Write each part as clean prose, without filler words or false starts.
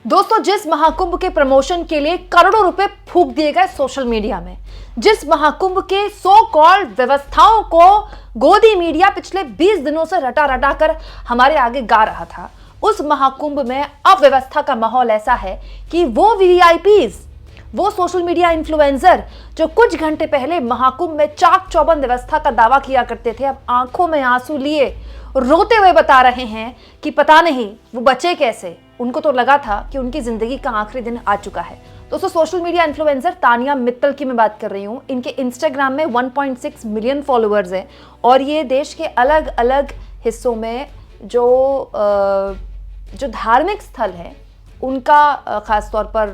दोस्तों, जिस महाकुंभ के प्रमोशन के लिए करोड़ों रुपए फूंक दिए गए सोशल मीडिया में, जिस महाकुंभ के सो कॉल्ड व्यवस्थाओं को गोदी मीडिया पिछले 20 दिनों से रटा रटा कर हमारे आगे गा रहा था, उस महाकुंभ में अव्यवस्था का माहौल ऐसा है कि वो वीआईपीज, वो सोशल मीडिया इन्फ्लुएंसर जो कुछ घंटे पहले महाकुंभ में चाक चौबंद व्यवस्था का दावा किया करते थे, अब आंखों में आंसू लिए रोते हुए बता रहे हैं कि पता नहीं वो बचे कैसे। उनको तो लगा था कि उनकी जिंदगी का आखिरी दिन आ चुका है। दोस्तों, social media influencer Tania Mittal की मैं बात कर रही हूँ। इनके इंस्टाग्राम में 1.6 मिलियन फॉलोअर्स हैं और ये देश के अलग अलग हिस्सों में जो धार्मिक स्थल हैं उनका खास तौर पर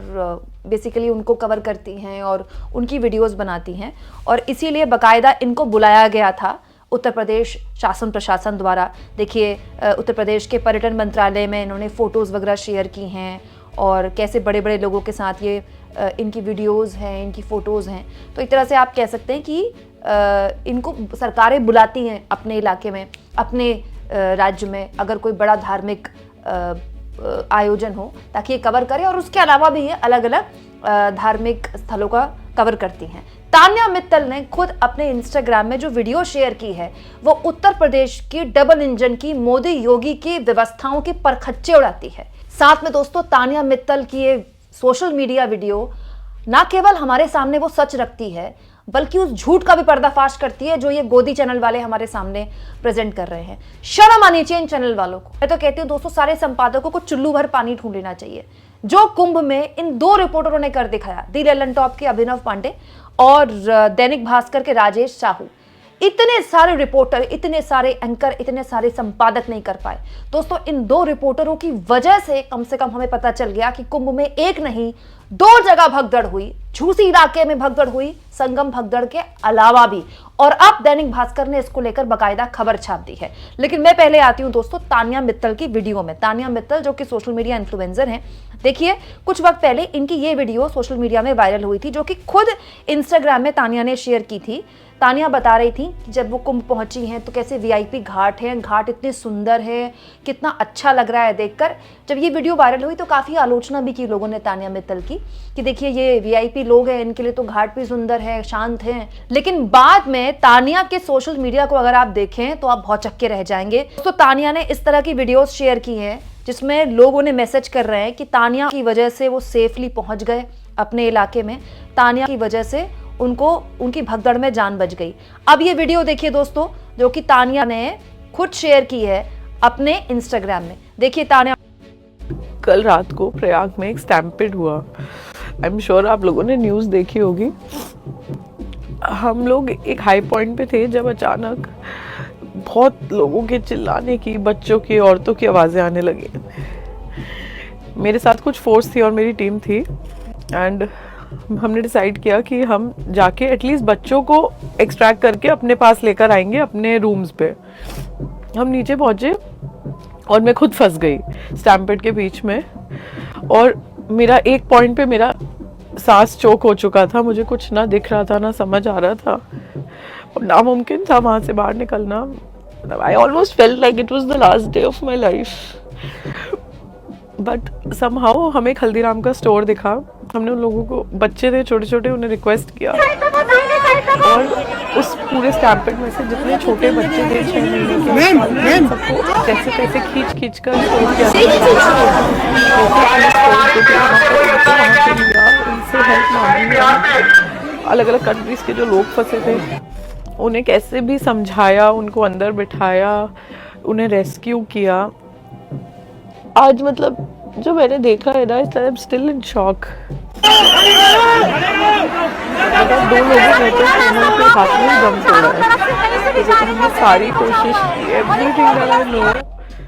बेसिकली उनको कवर करती हैं और उनकी वीडियोस बनाती हैं, और इसीलिए बाकायदा इनको बुलाया गया था उत्तर प्रदेश शासन प्रशासन द्वारा। देखिए, उत्तर प्रदेश के पर्यटन मंत्रालय में इन्होंने फ़ोटोज़ वगैरह शेयर की हैं और कैसे बड़े बड़े लोगों के साथ ये इनकी वीडियोस हैं, इनकी फ़ोटोज़ हैं। तो एक तरह से आप कह सकते हैं कि इनको सरकारें बुलाती हैं अपने इलाके में, अपने राज्य में, अगर कोई बड़ा धार्मिक आयोजन हो, ताकि ये कवर करे, और उसके अलावा भी ये अलग अलग धार्मिक स्थलों का कवर करती हैं। तानिया मित्तल ने खुद अपने इंस्टाग्राम में जो वीडियो शेयर की है वो उत्तर प्रदेश की डबल इंजन की मोदी योगी की व्यवस्थाओं के परखच्चे उड़ाती है। साथ में दोस्तों, तानिया मित्तल की ये सोशल मीडिया वीडियो ना केवल हमारे सामने वो सच रखती है, बल्कि उस झूठ का भी पर्दाफाश करती है जो ये गोदी चैनल वाले हमारे सामने प्रेजेंट कर रहे हैं। शर्म आनी चाहिए इन चैनल वालों को। मैं तो कहती हूँ दोस्तों, सारे संपादकों को चुल्लू भर पानी ढूंढ लेना चाहिए। जो कुंभ में इन दो रिपोर्टरों ने कर दिखाया, दी ललन टॉप के अभिनव पांडे और दैनिक भास्कर के राजेश साहू, इतने सारे रिपोर्टर, इतने सारे एंकर, इतने सारे संपादक नहीं कर पाए। दोस्तों, इन दो रिपोर्टरों की वजह से कम हमें पता चल गया कि कुंभ में एक नहीं 2 जगह भगदड़ हुई। झूसी इलाके में भगदड़ हुई, संगम भगदड़ के अलावा भी, और अब दैनिक भास्कर ने इसको लेकर बाकायदा खबर छाप दी है। लेकिन मैं पहले आती हूं दोस्तों तानिया मित्तल की वीडियो में। तानिया मित्तल जो कि सोशल मीडिया इन्फ्लुएंसर हैं, देखिए कुछ वक्त पहले इनकी ये वीडियो सोशल मीडिया में वायरल हुई थी, जो कि खुद इंस्टाग्राम में तानिया ने शेयर की थी। तानिया बता रही थी कि जब वो कुंभ पहुंची हैं तो कैसे वीआईपी घाट हैं, घाट इतने सुंदर है, कितना अच्छा लग रहा है देखकर। जब ये वीडियो वायरल हुई तो काफ़ी आलोचना भी की लोगों ने तानिया मित्तल की, कि देखिए ये वीआईपी लोग हैं, इनके लिए तो घाट भी सुंदर है, शांत हैं। लेकिन बाद में तानिया के सोशल मीडिया को अगर आप देखें तो आप भौचक्के रह जाएंगे। तो तानिया ने इस तरह की वीडियोस शेयर की हैं जिसमें लोग उन्हें मैसेज कर रहे हैं कि तानिया की वजह से वो सेफली पहुंच गए अपने इलाके में, तानिया की वजह से उनको उनकी भगदड़ में जान बच गई। अब ये वीडियो देखिए दोस्तों, जो कि तानिया ने खुद शेयर की है अपने इंस्टाग्राम में। देखिए तानिया। कल रात को प्रयाग में एक स्टैम्पेड हुआ। आई एम श्योर आप लोगों ने न्यूज़ देखी होगी। हम लोग एक हाई पॉइंट पे थे जब अचानक बहुत लोगों के चिल्लाने की, बच्चों की, औरतों की आवाज़ें आने लगी। मेरे साथ कुछ फोर्स थी और मेरी टीम थी, एंड हमने डिसाइड किया कि हम जाके एटलीस्ट बच्चों को एक्सट्रैक्ट करके अपने पास लेकर आएंगे अपने रूम्स पे। हम नीचे पहुंचे और मैं खुद फंस गई स्टैम्पेड के बीच में, और मेरा एक पॉइंट पे मेरा सांस चोक हो चुका था। मुझे कुछ ना दिख रहा था, ना समझ आ रहा था, और नामुमकिन था वहाँ से बाहर निकलना। I almost felt like it was the last day of my life. But somehow हमें एक हल्दीराम का स्टोर दिखा। हमने उन लोगों को, बच्चे थे छोटे छोटे, उन्हें रिक्वेस्ट किया, और उस पूरे स्टैम्पेड में से जितने छोटे बच्चे थे 6 महीने के, सबको कैसे कैसे खींच कर उनसे हेल्प मांगी। अलग अलग कंट्रीज के जो लोग फंसे थे उन्हें कैसे भी समझाया, उनको अंदर बिठाया, उन्हें रेस्क्यू किया। आज मतलब जो मैंने देखा है ना, I am still in shock. अगर 2 लोगों ने तो उनके हाथ में दम तोड़ा है, लेकिन हमने सारी कोशिश की, एवरीथिंग दैट आई नो।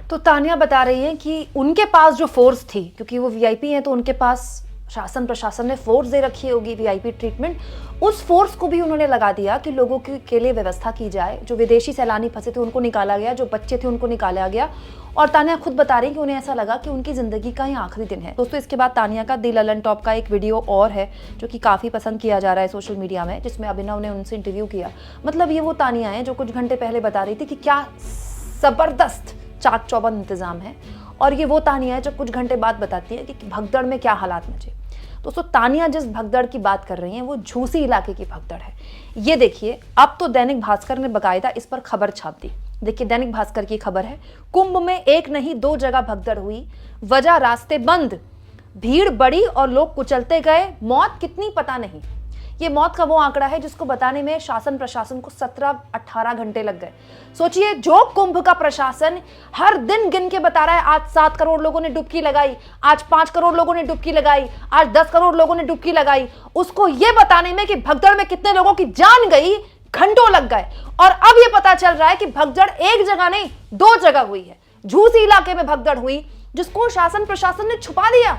तो तानिया बता रही है कि उनके पास जो फोर्स थी, क्योंकि वो वीआईपी हैं तो उनके पास शासन प्रशासन ने फोर्स दे रखी होगी वीआईपी ट्रीटमेंट, उस फोर्स को भी उन्होंने लगा दिया कि लोगों के लिए व्यवस्था की जाए। जो विदेशी सैलानी फंसे थे उनको निकाला गया, जो बच्चे थे उनको निकाला गया। और तानिया खुद बता रही कि उन्हें ऐसा लगा कि उनकी जिंदगी का ही आखिरी दिन है। दोस्तों, इसके बाद तानिया का दी ललन टॉप का एक वीडियो और है जो कि काफ़ी पसंद किया जा रहा है सोशल मीडिया में, जिसमें अभिनव ने उनसे इंटरव्यू किया। मतलब ये वो तानिया है जो कुछ घंटे पहले बता रही थी कि क्या ज़बरदस्त चाक चौबंद इंतज़ाम है और ये वो तानिया है जो कुछ घंटे बाद बताती है कि भगदड़ में क्या हालात मचे। दोस्तों, तानिया जिस भगदड़ की बात कर रही हैं वो झूसी इलाके की भगदड़ है। ये देखिए, अब तो दैनिक भास्कर ने बकायदा इस पर खबर छाप दी। देखिए, दैनिक भास्कर की खबर है, कुंभ में एक नहीं 2 जगह भगदड़ हुई, वजह रास्ते बंद, भीड़ बढ़ी और लोग कुचलते गए, मौत कितनी पता नहीं। ये मौत का वो आंकड़ा है जिसको बताने में शासन प्रशासन को 17-18 घंटे लग गए। सोचिए, जो कुंभ का प्रशासन हर दिन गिन के बता रहा है, आज 7 करोड़ लोगों ने डुबकी लगाई, आज 5 करोड़ लोगों ने डुबकी लगाई, आज 10 करोड़ लोगों ने डुबकी लगाई, उसको ये बताने में कि भगदड़ में कितने लोगों की जान गई, घंटों लग गए। और अब ये पता चल रहा है कि भगदड़ एक जगह नहीं 2 जगह हुई है। झूसी इलाके में भगदड़ हुई जिसको शासन प्रशासन ने छुपा दिया।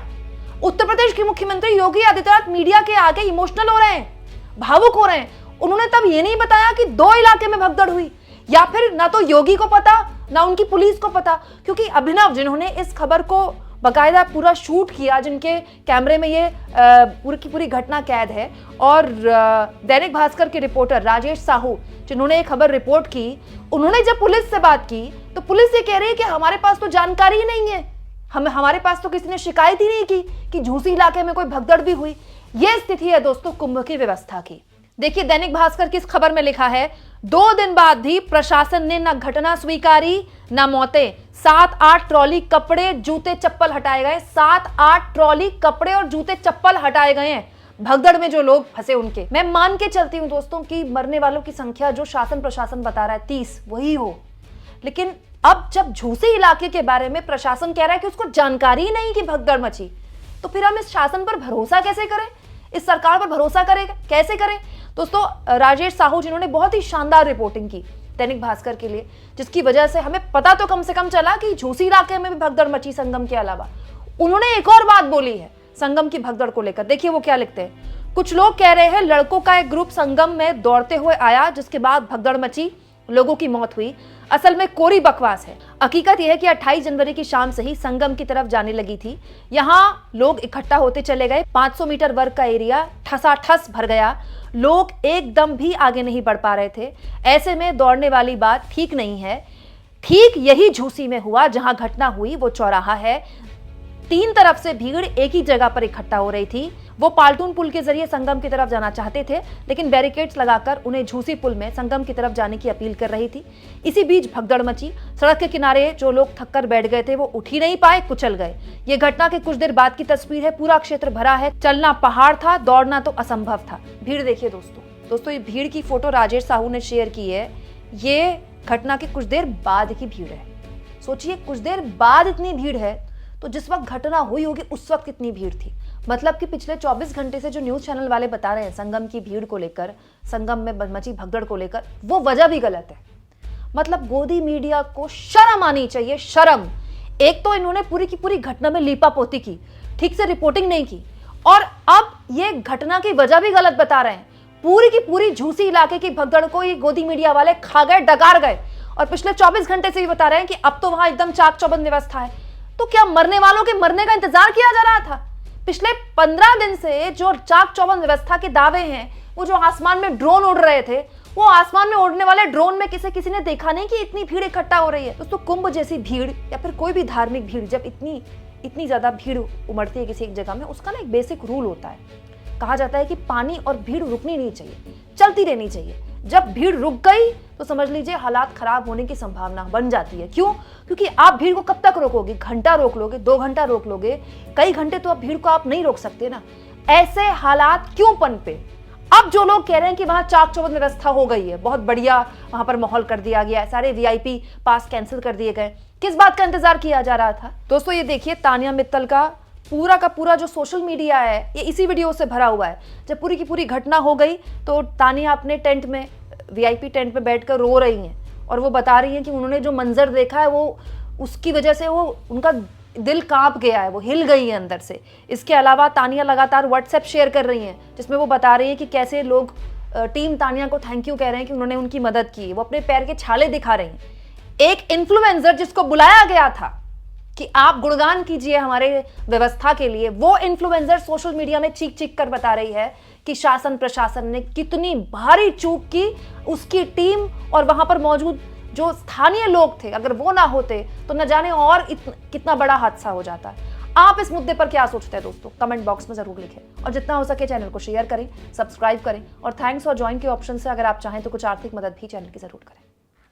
उत्तर प्रदेश के मुख्यमंत्री योगी आदित्यनाथ मीडिया के आगे इमोशनल हो रहे हैं, भावुक हो रहे हैं। उन्होंने तब ये नहीं बताया कि 2 इलाके में भगदड़ हुई, या फिर ना तो योगी को पता ना उनकी पुलिस को पता, क्योंकि अभिनव जिन्होंने इस खबर को बकायदा पूरा शूट किया, जिनके कैमरे में ये पूरी की पूरी घटना कैद है, और दैनिक भास्कर के रिपोर्टर राजेश साहू जिन्होंने ये खबर रिपोर्ट की, उन्होंने जब पुलिस से बात की तो पुलिस ये कह रही है कि हमारे पास तो जानकारी ही नहीं है, हमारे पास तो किसी ने शिकायत ही नहीं की कि झूसी इलाके में कोई भगदड़ भी हुई। यह स्थिति है दोस्तों कुंभ की व्यवस्था की। देखिए, दैनिक भास्कर की इस खबर में लिखा है, 2 दिन बाद भी प्रशासन ने न घटना स्वीकारी न मौतें, 7-8 ट्रॉली कपड़े जूते चप्पल हटाए गए, 7-8 ट्रॉली कपड़े और जूते चप्पल हटाए गए हैं भगदड़ में जो लोग फंसे उनके। मैं मान के चलती हूं दोस्तों कि मरने वालों की संख्या जो शासन प्रशासन बता रहा है 30 वही हो, लेकिन अब जब झूसी इलाके के बारे में प्रशासन कह रहा है कि उसको जानकारी ही नहीं कि भगदड़ मची, तो फिर हम इस शासन पर भरोसा कैसे करें, इस सरकार पर भरोसा करें कैसे करें। दोस्तों, राजेश साहू जिन्होंने बहुत ही शानदार रिपोर्टिंग की दैनिक भास्कर के लिए, जिसकी वजह से हमें पता तो कम से कम चला कि झूसी इलाके में भी भगदड़ मची संगम के अलावा। उन्होंने एक और बात बोली है संगम की भगदड़ को लेकर। देखिए वो क्या लिखते हैं, कुछ लोग कह रहे हैं लड़कों का एक ग्रुप संगम में दौड़ते हुए आया जिसके बाद भगदड़ मची, लोगों की मौत हुई। असल में कोरी बकवास है। हकीकत यह है कि 28 जनवरी की शाम से ही संगम की तरफ जाने लगी थी। यहाँ लोग इकट्ठा होते चले गए, 500 मीटर वर्ग का एरिया ठसाठस भर गया, लोग एकदम भी आगे नहीं बढ़ पा रहे थे। ऐसे में दौड़ने वाली बात ठीक नहीं है। ठीक यही झूसी में हुआ जहां घटना हुई, वो चौराहा है। 3 तरफ से भीड़ एक ही जगह पर इकट्ठा हो रही थी। वो पाल्टून पुल के जरिए संगम की तरफ जाना चाहते थे, लेकिन बैरिकेड्स लगाकर उन्हें झूसी पुल में संगम की तरफ जाने की अपील कर रही थी। इसी बीच भगदड़ मची। सड़क के किनारे जो लोग थक कर बैठ गए थे वो उठ ही नहीं पाए, कुचल गए। ये घटना के कुछ देर बाद की तस्वीर है। पूरा क्षेत्र भरा है, चलना पहाड़ था, दौड़ना तो असंभव था। भीड़ देखिए दोस्तों, ये भीड़ की फोटो राजेश साहू ने शेयर की है। ये घटना के कुछ देर बाद की भीड़ है। सोचिए, कुछ देर बाद इतनी भीड़ है तो जिस वक्त घटना हुई होगी उस वक्त कितनी भीड़ थी। मतलब कि पिछले 24 घंटे से जो न्यूज चैनल वाले बता रहे हैं संगम की भीड़ को लेकर, संगम में मची भगदड़ को लेकर, वो वजह भी गलत है। मतलब गोदी मीडिया को शर्म आनी चाहिए, शर्म। एक तो इन्होंने पूरी की पूरी घटना में लीपापोती की, ठीक से रिपोर्टिंग नहीं की, और अब ये घटना की वजह भी गलत बता रहे हैं। पूरी की पूरी झूसी इलाके की भगदड़ को ये गोदी मीडिया वाले खा गए, डकार गए, और पिछले 24 घंटे से ये बता रहे हैं कि अब तो वहां एकदम चाक चौबंद व्यवस्था है। तो क्या मरने वालों के मरने का इंतजार किया जा रहा था? पिछले 15 दिन से जो चाक चौबंद व्यवस्था के दावे हैं, वो जो आसमान में ड्रोन उड़ रहे थे, वो आसमान में उड़ने वाले ड्रोन में किसी ने देखा नहीं कि इतनी भीड़ इकट्ठा हो रही है। दोस्तों, कुंभ जैसी भीड़ या फिर कोई भी धार्मिक भीड़, जब इतनी ज्यादा भीड़ उमड़ती है किसी एक जगह में, उसका ना एक बेसिक रूल होता है। कहा जाता है कि पानी और भीड़ रुकनी नहीं चाहिए, चलती रहनी चाहिए। जब भीड़ रुक गई तो समझ लीजिए हालात खराब होने की संभावना बन जाती है। क्यों? क्योंकि आप भीड़ को कब तक रोकोगे? घंटा रोक लोगे, 2 घंटा रोक लोगे, कई घंटे तो अब भीड़ को आप नहीं रोक सकते ना। ऐसे हालात क्यों पनपे? अब जो लोग कह रहे हैं कि वहां चाक चौबंद व्यवस्था हो गई है, बहुत बढ़िया वहां पर माहौल कर दिया गया है, सारे VIP पास कैंसिल कर दिए गए, किस बात का इंतजार किया जा रहा था? दोस्तों, ये देखिए तानिया मित्तल का पूरा जो सोशल मीडिया है ये इसी वीडियो से भरा हुआ है। जब पूरी की पूरी घटना हो गई तो तानिया अपने टेंट में, VIP टेंट में बैठकर रो रही हैं, और वो बता रही हैं कि उन्होंने जो मंजर देखा है वो उसकी वजह से वो उनका दिल कांप गया है, वो हिल गई है अंदर से। इसके अलावा तानिया लगातार WhatsApp शेयर कर रही हैं जिसमें वो बता रही हैं कि कैसे लोग टीम तानिया को थैंक यू कह रहे हैं कि उन्होंने उनकी मदद की। वो अपने पैर के छाले दिखा रही हैं। एक इन्फ्लुएंसर जिसको बुलाया गया था कि आप गुणगान कीजिए हमारे व्यवस्था के लिए, वो इन्फ्लुएंसर सोशल मीडिया में चीख कर बता रही है कि शासन प्रशासन ने कितनी भारी चूक की, उसकी टीम और वहां पर मौजूद जो स्थानीय लोग थे, अगर वो ना होते तो न जाने और कितना बड़ा हादसा हो जाता। आप इस मुद्दे पर क्या सोचते हैं दोस्तों, कमेंट बॉक्स में जरूर लिखें और जितना हो सके चैनल को शेयर करें, सब्सक्राइब करें और थैंक्स और ज्वाइन के ऑप्शन से अगर आप चाहें तो कुछ आर्थिक मदद भी चैनल की जरूर करें।